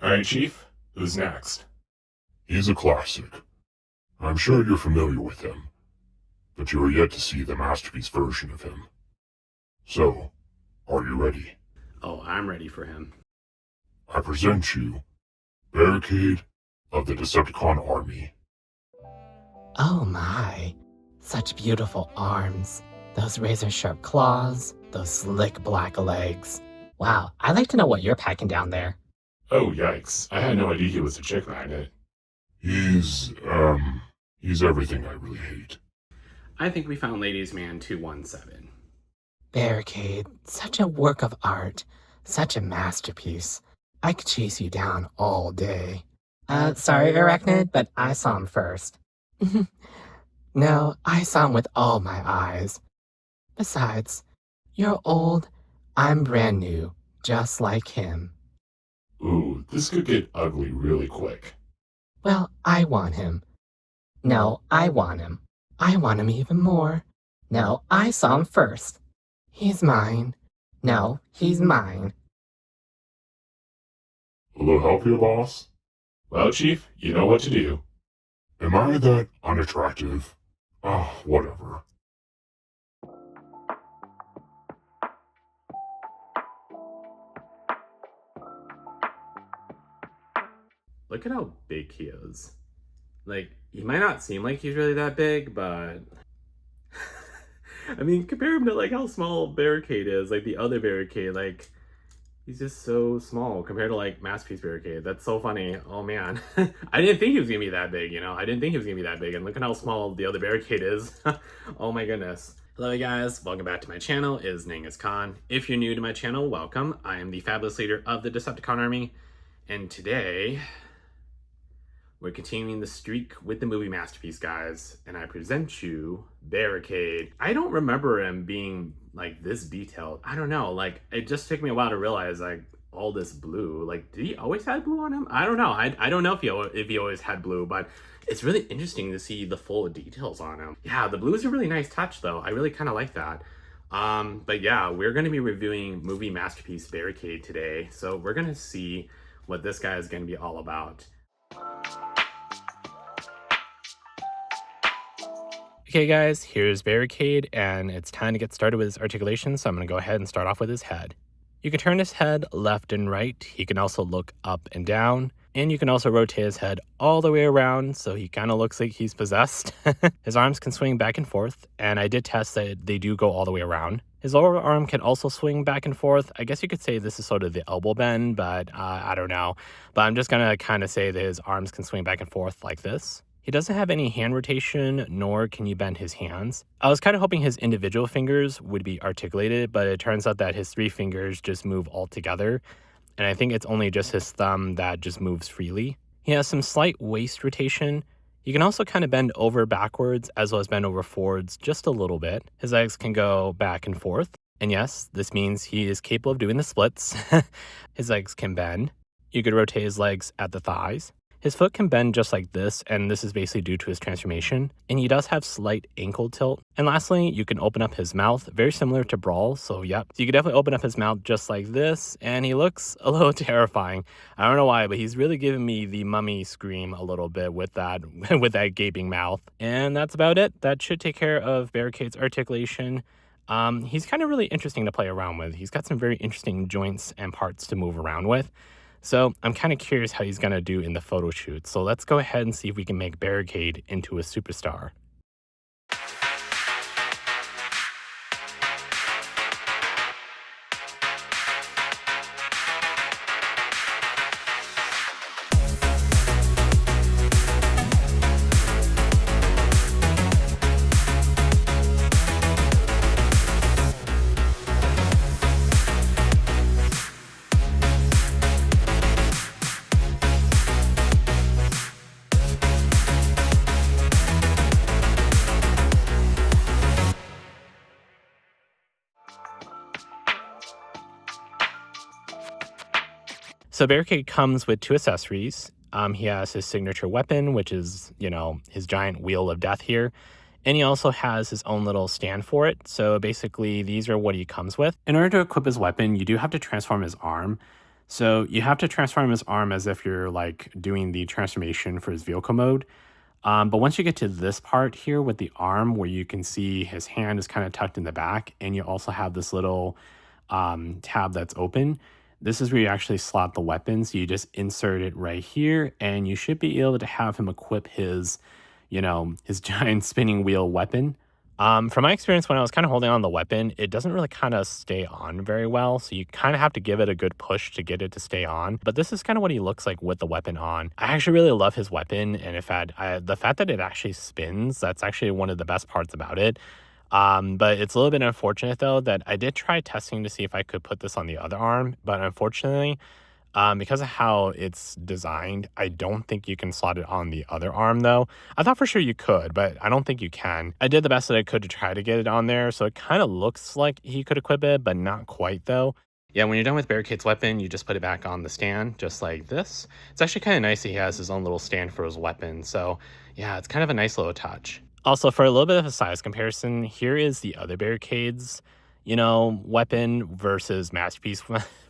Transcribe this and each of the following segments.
Alright, Chief. Who's next? He's a classic. I'm sure you're familiar with him, but you are yet to see the masterpiece version of him. So, are you ready? Oh, I'm ready for him. I present you Barricade of the Decepti-KHAN army. Oh my, such beautiful arms. Those razor-sharp claws, those slick black legs. Wow, I'd like to know what you're packing down there. Oh, yikes. I had no idea he was a chick magnet. He's everything I really hate. I think we found Ladies Man 217. Barricade, such a work of art, such a masterpiece. I could chase you down all day. Sorry, Arachnid, but I saw him first. No, I saw him with all my eyes. Besides, you're old, I'm brand new, just like him. Ooh, this could get ugly really quick. Well, I want him. No, I want him. I want him even more. No, I saw him first. He's mine. No, he's mine. A little help here, boss? Well, Chief, you know what to do. Am I that unattractive? Whatever. Look at how big he is. Like, he might not seem like he's really that big, but... I mean, compare him to, like, how small Barricade is. Like, the other Barricade, like... He's just so small compared to, like, Masterpiece Barricade. That's so funny. Oh, man. I didn't think he was gonna be that big, you know? I didn't think he was gonna be that big. And look at how small the other Barricade is. Oh, my goodness. Hello, guys. Welcome back to my channel. It is Khan. If you're new to my channel, welcome. I am the fabulous leader of the Decepti-KHAN army. And today... we're continuing the streak with the Movie Masterpiece, guys, and I present you Barricade. I don't remember him being, like, this detailed. I don't know, like, it just took me a while to realize, like, all this blue. Like, did he always have blue on him? I don't know. I don't know if he always had blue, but it's really interesting to see the full details on him. Yeah, the blue is a really nice touch, though. I really kind of like that. But yeah, we're going to be reviewing Movie Masterpiece Barricade today, so we're going to see what this guy is going to be all about. Okay guys, here's Barricade, and it's time to get started with his articulation, so I'm going to go ahead and start off with his head. You can turn his head left and right, he can also look up and down, and you can also rotate his head all the way around, so he kind of looks like he's possessed. His arms can swing back and forth, and I did test that they do go all the way around. His lower arm can also swing back and forth. I guess you could say this is sort of the elbow bend, but I don't know. But I'm just going to kind of say that his arms can swing back and forth like this. He doesn't have any hand rotation, nor can you bend his hands. I was kind of hoping his individual fingers would be articulated, but it turns out that his 3 fingers just move all together, and I think it's only just his thumb that just moves freely. He has some slight waist rotation. You can also kind of bend over backwards as well as bend over forwards just a little bit. His legs can go back and forth, and yes, this means he is capable of doing the splits. His legs can bend. You could rotate his legs at the thighs. His foot can bend just like this, and this is basically due to his transformation, and he does have slight ankle tilt. And lastly, you can open up his mouth, very similar to Brawl, so yep. So you can definitely open up his mouth just like this, and he looks a little terrifying. I don't know why, but he's really giving me the mummy scream a little bit with that, with that gaping mouth. And that's about it. That should take care of Barricade's articulation. He's kind of really interesting to play around with. He's got some very interesting joints and parts to move around with. So I'm kind of curious how he's going to do in the photo shoot. So let's go ahead and see if we can make Barricade into a superstar. So Barricade comes with 2 accessories. He has his signature weapon, which is, you know, his giant wheel of death here. And he also has his own little stand for it. So basically, these are what he comes with. In order to equip his weapon, you do have to transform his arm. So you have to transform his arm as if you're like doing the transformation for his vehicle mode. But once you get to this part here with the arm where you can see his hand is kind of tucked in the back, and you also have this little tab that's open, this is where you actually slot the weapon. So you just insert it right here, and you should be able to have him equip his, his giant spinning wheel weapon. From my experience, when I was kind of holding on the weapon, it doesn't really kind of stay on very well. So you kind of have to give it a good push to get it to stay on. But this is kind of what he looks like with the weapon on. I actually really love his weapon. And in fact, the fact that it actually spins, that's actually one of the best parts about it. But it's a little bit unfortunate though that I did try testing to see if I could put this on the other arm. But unfortunately, because of how it's designed, I don't think you can slot it on the other arm though. I thought for sure you could, but I don't think you can. I did the best that I could to try to get it on there, so it kind of looks like he could equip it, but not quite though. Yeah, when you're done with Barricade's weapon, you just put it back on the stand, just like this. It's actually kind of nice that he has his own little stand for his weapon, so yeah, it's kind of a nice little touch. Also, for a little bit of a size comparison, here is the other Barricade's weapon versus Masterpiece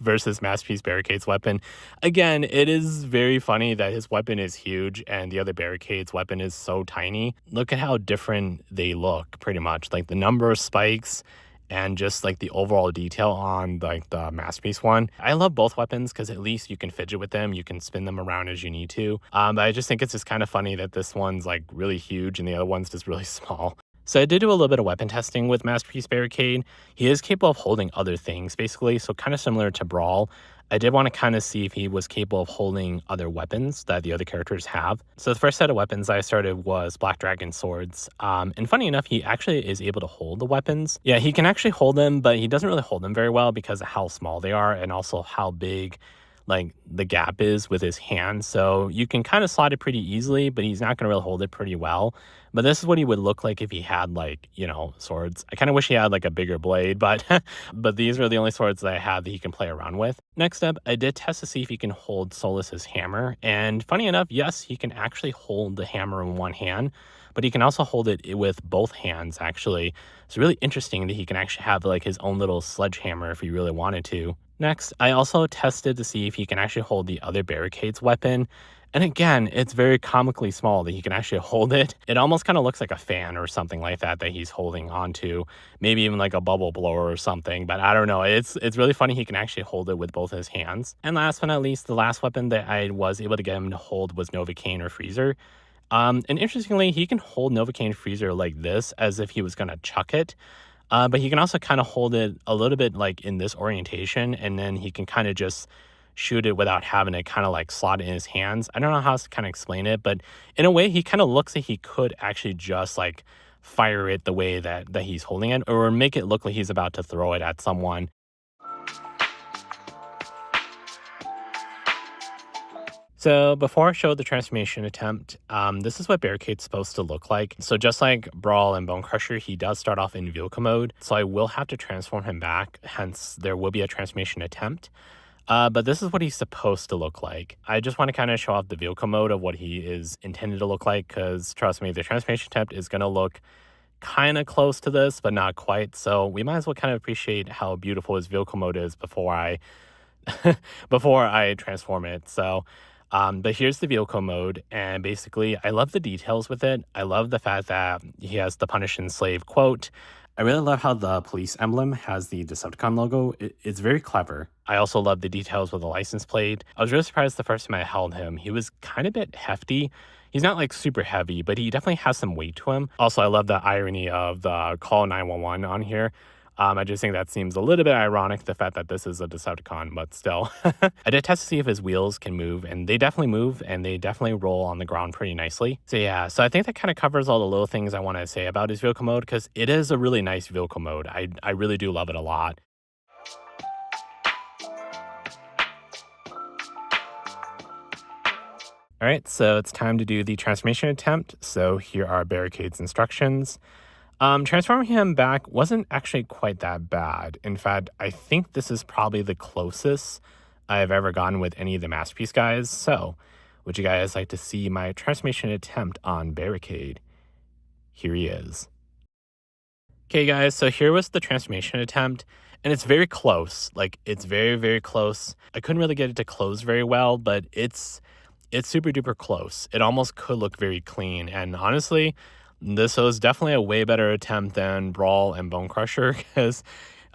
versus Masterpiece Barricade's weapon. Again, it is very funny that his weapon is huge and the other Barricade's weapon is so tiny. Look at how different they look, pretty much. Like the number of spikes and just like the overall detail on like the Masterpiece one. I love both weapons because at least you can fidget with them, you can spin them around as you need to. But I just think it's just kind of funny that this one's like really huge and the other one's just really small. So I did do a little bit of weapon testing with Masterpiece Barricade. He is capable of holding other things, basically, so kind of similar to Brawl. I did want to kind of see if he was capable of holding other weapons that the other characters have. So the first set of weapons I started was Black Dragon swords. And funny enough, he actually is able to hold the weapons. Yeah, he can actually hold them, but he doesn't really hold them very well because of how small they are and also how big like the gap is with his hand. So you can kind of slot it pretty easily, but he's not going to really hold it pretty well. But this is what he would look like if he had like, swords. I kind of wish he had like a bigger blade, but but these are the only swords that I have that he can play around with. Next up, I did test to see if he can hold Solus's hammer. And funny enough, yes, he can actually hold the hammer in one hand, but he can also hold it with both hands, actually. It's really interesting that he can actually have like his own little sledgehammer if he really wanted to. Next, I also tested to see if he can actually hold the other Barricade's weapon. And again, it's very comically small that he can actually hold it. It almost kind of looks like a fan or something like that he's holding onto. Maybe even like a bubble blower or something, but I don't know. It's really funny he can actually hold it with both his hands. And last but not least, the last weapon that I was able to get him to hold was Novocaine or Freezer. And interestingly, he can hold Novocaine Freezer like this as if he was going to chuck it. But he can also kind of hold it a little bit like in this orientation, and then he can kind of just shoot it without having it kind of like slot in his hands. I don't know how to kind of explain it, but in a way, he kind of looks like he could actually just like fire it the way that he's holding it, or make it look like he's about to throw it at someone. So before I show the transformation attempt, this is what Barricade's supposed to look like. So just like Brawl and Bone Crusher, he does start off in vehicle mode. So I will have to transform him back, hence there will be a transformation attempt. But this is what he's supposed to look like. I just want to kind of show off the vehicle mode of what he is intended to look like, because trust me, the transformation attempt is going to look kind of close to this, but not quite. So we might as well kind of appreciate how beautiful his vehicle mode is before I before I transform it. So but here's the vehicle mode, and basically I love the details with it. I love the fact that he has the punish and slave quote. I really love how the police emblem has the Decepti-KHAN logo. It's very clever. I also love the details with the license plate. I was really surprised the first time I held him. He was kind of a bit hefty. He's not like super heavy, but he definitely has some weight to him. Also, I love the irony of the call 911 on here. I just think that seems a little bit ironic, the fact that this is a Decepticon, but still. I did test to see if his wheels can move, and they definitely move, and they definitely roll on the ground pretty nicely. So yeah, so I think that kind of covers all the little things I want to say about his vehicle mode, because it is a really nice vehicle mode. I really do love it a lot. All right, so it's time to do the transformation attempt. So here are Barricade's instructions. Transforming him back wasn't actually quite that bad. In fact, I think this is probably the closest I've ever gotten with any of the Masterpiece guys. So, would you guys like to see my transformation attempt on Barricade? Here he is. Okay guys, so here was the transformation attempt. And it's very close. Like, it's very, very close. I couldn't really get it to close very well, but it's super duper close. It almost could look very clean. And honestly, this was definitely a way better attempt than Brawl and Bone Crusher because,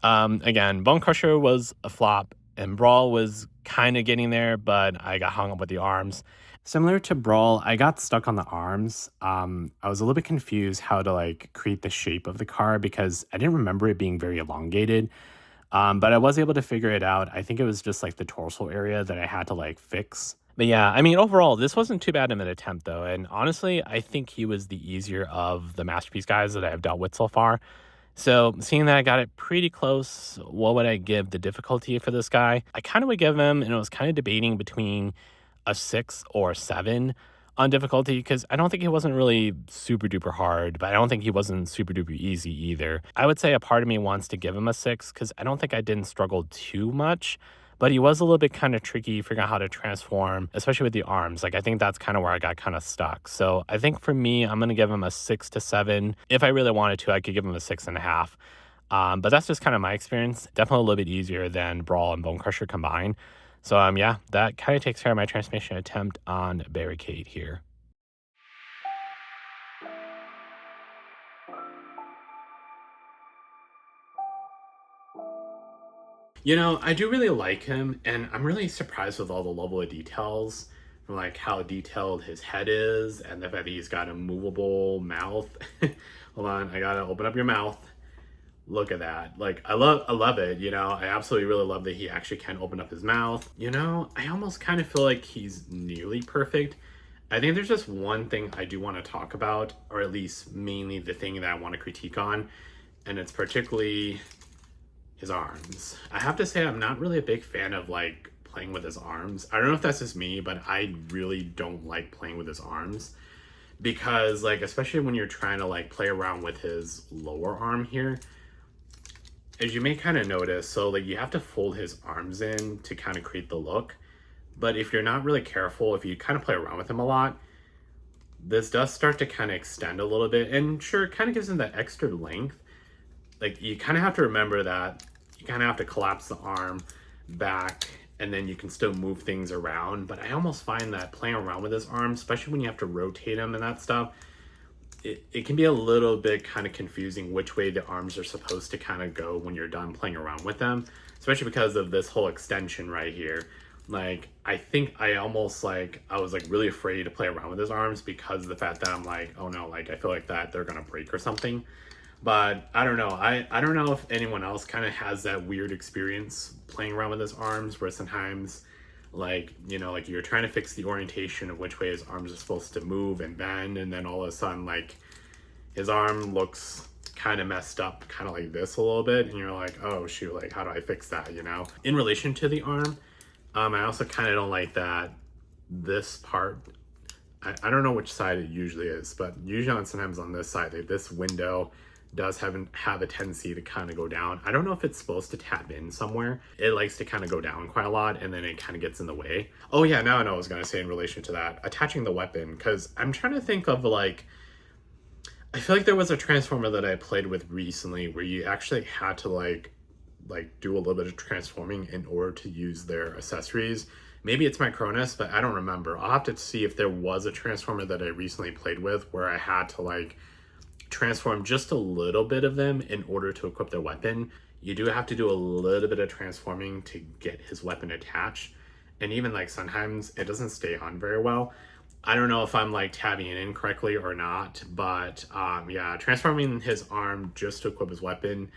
again, Bone Crusher was a flop and Brawl was kind of getting there, but I got hung up with the arms. Similar to Brawl, I got stuck on the arms. I was a little bit confused how to like create the shape of the car because I didn't remember it being very elongated. But I was able to figure it out. I think it was just like the torso area that I had to like fix. But yeah, I mean, overall, this wasn't too bad of an attempt, though. And honestly, I think he was the easier of the Masterpiece guys that I've dealt with so far. So seeing that I got it pretty close, what would I give the difficulty for this guy? I kind of would give him, and I was kind of debating between a 6 or a 7 on difficulty because I don't think it wasn't really super duper hard, but I don't think he wasn't super duper easy either. I would say a part of me wants to give him a 6 because I don't think I didn't struggle too much. But he was a little bit kind of tricky figuring out how to transform, especially with the arms. Like, I think that's kind of where I got kind of stuck. So I think for me, I'm going to give him a 6 to 7. If I really wanted to, I could give him a 6.5. But that's just kind of my experience. Definitely a little bit easier than Brawl and Bone Crusher combined. So yeah, that kind of takes care of my transformation attempt on Barricade here. You know, I do really like him, and I'm really surprised with all the level of details, from like how detailed his head is, and the fact that he's got a movable mouth. Hold on, I gotta open up your mouth. Look at that. Like, I love it, you know. I absolutely really love that he actually can open up his mouth. You know, I almost kind of feel like he's nearly perfect. I think there's just one thing I do want to talk about, or at least mainly the thing that I want to critique on, and it's particularly his arms. I have to say I'm not really a big fan of like playing with his arms. I don't know if that's just me, but I really don't like playing with his arms because like, especially when you're trying to like play around with his lower arm here, as you may kind of notice, so like you have to fold his arms in to kind of create the look. But if you're not really careful, if you kind of play around with him a lot, this does start to kind of extend a little bit, and sure, it kind of gives him that extra length. Like, you kind of have to remember that you kind of have to collapse the arm back and then you can still move things around. But I almost find that playing around with his arm, especially when you have to rotate him and that stuff, it can be a little bit kind of confusing which way the arms are supposed to kind of go when you're done playing around with them, especially because of this whole extension right here. Like, I think I almost like, I was like really afraid to play around with his arms because of the fact that I'm like, oh no, like I feel like that they're gonna break or something. But I don't know. I don't know if anyone else kind of has that weird experience playing around with his arms where sometimes, like, you know, like you're trying to fix the orientation of which way his arms are supposed to move and bend, and then all of a sudden, like, his arm looks kind of messed up, kind of like this a little bit, and you're like, oh shoot, like, how do I fix that, you know? In relation to the arm, I also kind of don't like that this part, I don't know which side it usually is, but usually sometimes on this side, like this window does have a tendency to kind of go down. I don't know if it's supposed to tap in somewhere. It likes to kind of go down quite a lot, and then it kind of gets in the way. Oh yeah, now I know what I was going to say in relation to that. Attaching the weapon, because I'm trying to think of like, I feel like there was a transformer that I played with recently where you actually had to like do a little bit of transforming in order to use their accessories. Maybe it's my Cronus, but I don't remember. I'll have to see if there was a transformer that I recently played with where I had to like transform just a little bit of them in order to equip their weapon. You do have to do a little bit of transforming to get his weapon attached, and even like sometimes it doesn't stay on very well. I don't know if I'm like tabbing it in correctly or not, but yeah, transforming his arm just to equip his weapon,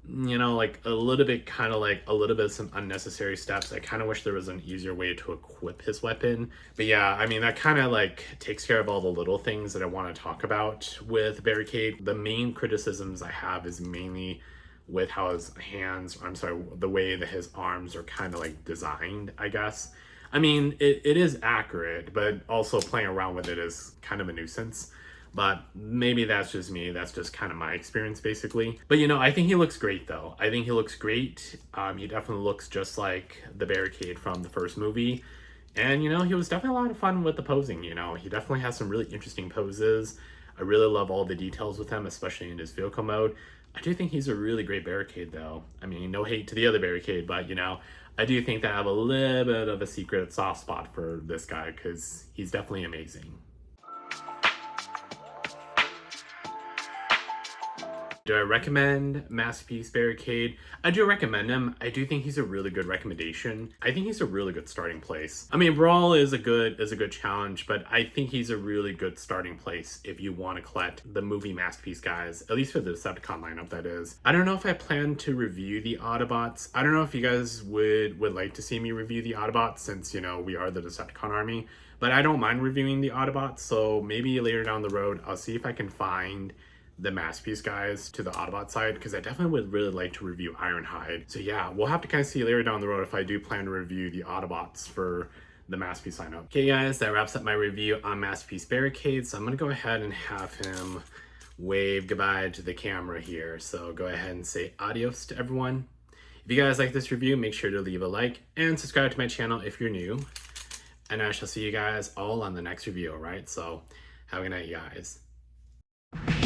you know, like a little bit kind of like a little bit of some unnecessary steps. I kind of wish there was an easier way to equip his weapon. But yeah, I mean, that kind of like takes care of all the little things that I want to talk about with Barricade. The main criticisms I have is mainly with how his hands, I'm sorry, the way that his arms are kind of like designed, I guess. I mean, it is accurate, but also playing around with it is kind of a nuisance. But maybe that's just me. That's just kind of my experience, basically. But, you know, I think he looks great, though. I think he looks great. He definitely looks just like the Barricade from the first movie. And, you know, he was definitely a lot of fun with the posing, you know. He definitely has some really interesting poses. I really love all the details with him, especially in his vehicle mode. I do think he's a really great Barricade, though. I mean, no hate to the other Barricade, but I do think that I have a little bit of a secret soft spot for this guy because he's definitely amazing. Do I recommend Masterpiece Barricade? I do recommend him. I do think he's a really good recommendation. I think he's a really good starting place. I mean, Brawl is a good challenge, but I think he's a really good starting place if you want to collect the Movie Masterpiece guys, at least for the Decepti-KHAN lineup, that is. I don't know if I plan to review the Autobots. I don't know if you guys would like to see me review the Autobots since, we are the Decepti-KHAN army, but I don't mind reviewing the Autobots, so maybe later down the road, I'll see if I can find the Masterpiece guys to the Autobot side, because I definitely would really like to review Ironhide. So yeah, we'll have to kind of see later down the road if I do plan to review the Autobots for the Masterpiece lineup. Okay guys, that wraps up my review on Masterpiece Barricade, so I'm gonna go ahead and have him wave goodbye to the camera here. So go ahead and say adios to everyone. If you guys like this review, make sure to leave a like and subscribe to my channel if you're new. And I shall see you guys all on the next review, alright? So have a good night, you guys.